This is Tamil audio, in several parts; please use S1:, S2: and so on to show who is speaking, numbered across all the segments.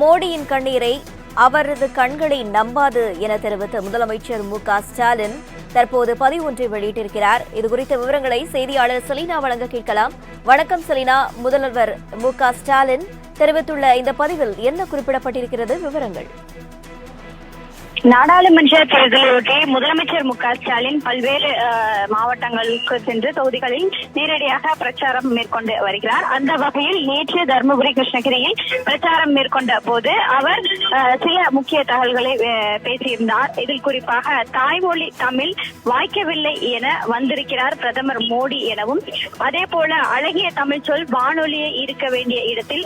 S1: மோடியின் கண்ணீரை அவரது கண்களை நம்பாது என தெரிவித்த முதலமைச்சர் மு.க.ஸ்டாலின் தற்போது பதிவு ஒன்றை வெளியிட்டிருக்கிறார். இதுகுறித்த விவரங்களை செய்தியாளர் செலினா வழங்க கேட்கலாம். வணக்கம் செலினா. முதல்வர் மு.க.ஸ்டாலின் தெரிவித்துள்ள இந்த பதிவில் என்ன குறிப்பிடப்பட்டிருக்கிறது? விவரங்கள்.
S2: நாடாளுமன்ற தேர்தலையொட்டி முதலமைச்சர் மு.க.ஸ்டாலின் பல்வேறு மாவட்டங்களுக்கு சென்று தொகுதிகளில் நேரடியாக பிரச்சாரம் மேற்கொண்டு வருகிறார். அந்த வகையில் நேற்று தருமபுரி, கிருஷ்ணகிரியில் பிரச்சாரம் மேற்கொண்ட போது அவர் சில முக்கிய தகவல்களை பேசியிருந்தார். இதில் குறிப்பாக தாய்மொழி தமிழ் வாய்க்கவில்லை என வந்திருக்கிறார் பிரதமர் மோடி எனவும், அதே போல அழகிய தமிழ் சொல் வானொலியை இருக்க வேண்டிய இடத்தில்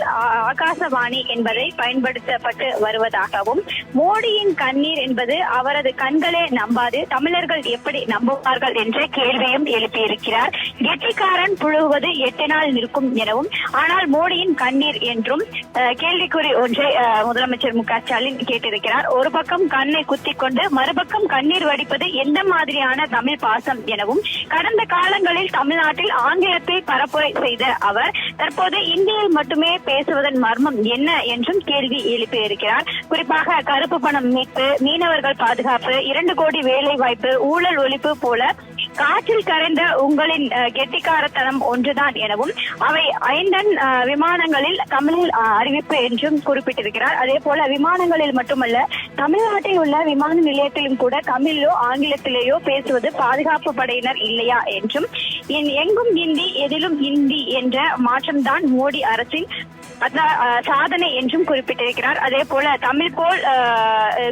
S2: ஆகாசவாணி என்பதை பயன்படுத்தப்பட்டு வருவதாகவும், மோடியின் கண்ணீர் என்பது அவரது கண்களே நம்பாது, தமிழர்கள் எப்படி நம்புவார்கள் என்ற கேள்வியும் எழுப்பியிருக்கிறார். கெட்டிக்காரன் புழுவது 8 நாள் நிற்கும் எனவும், ஆனால் மோடியின் கண்ணீர் என்றும் கேள்விக்குறி ஒன்றை முதலமைச்சர் மு.க.ஸ்டாலின் கேட்டிருக்கிறார். ஒரு பக்கம் கண்ணை குத்திக் கொண்டு மறுபக்கம் கண்ணீர் வடிப்பது எந்த மாதிரியான தமிழ் பாசம் எனவும், கடந்த காலங்களில் தமிழ்நாட்டில் ஆங்கிலத்தை பரப்புரை செய்த அவர் தற்போது இந்தியில் மட்டுமே பேசுவதன் மர்மம் என்ன என்றும் கேள்வி எழுப்பியிருக்கிறார். குறிப்பாக கருப்பு பணம் மீட்பு, மீனவர்கள் பாதுகாப்பு, 2 கோடி வேலை வாய்ப்பு, ஊழல் ஒழிப்பு போல காற்றில் கரைந்த உங்களின் கெட்டிக்காரத்தனம் ஒன்றுதான் எனவும், அவை 5 விமானங்களில் தமிழில் அறிவிப்பு என்றும் குறிப்பிட்டிருக்கிறார். அதே போல விமானங்களில் மட்டுமல்ல, தமிழ்நாட்டில் உள்ள விமான நிலையத்திலும் கூட தமிழிலோ ஆங்கிலத்திலேயோ பேசுவது பாதுகாப்பு படையினர் இல்லையா என்றும், எங்கும் இந்தி எதிலும் இந்தி என்ற மாற்றம்தான் மோடி அரசின் சாதனை என்றும் குறிப்பிட்டிருக்கிறார். அதே போல தமிழ் போல்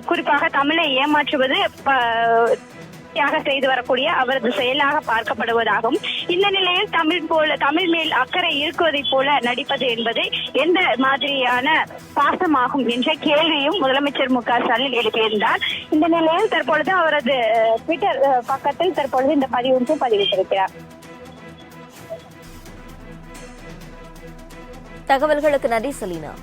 S2: குறிப்பாக தமிழை ஏமாற்றுவது செய்து வரக்கூடிய அவரது செயலாக பார்க்கப்படுவதாகவும், இந்த நிலையில் தமிழ் மேல் அக்கறை இருக்குவதை போல நடிப்பது என்பது எந்த மாதிரியான பாசமாகும் என்ற கேள்வியும் முதலமைச்சர் மு.க.ஸ்டாலின் எழுப்பியிருந்தார். இந்த நிலையில் தற்பொழுது அவரது ட்விட்டர் பக்கத்தில் தற்பொழுது இந்த பதிவு ஒன்றும் பதிவிட்டிருக்கிறார்.
S1: தகவல்களுக்கு நன்றி செலினா.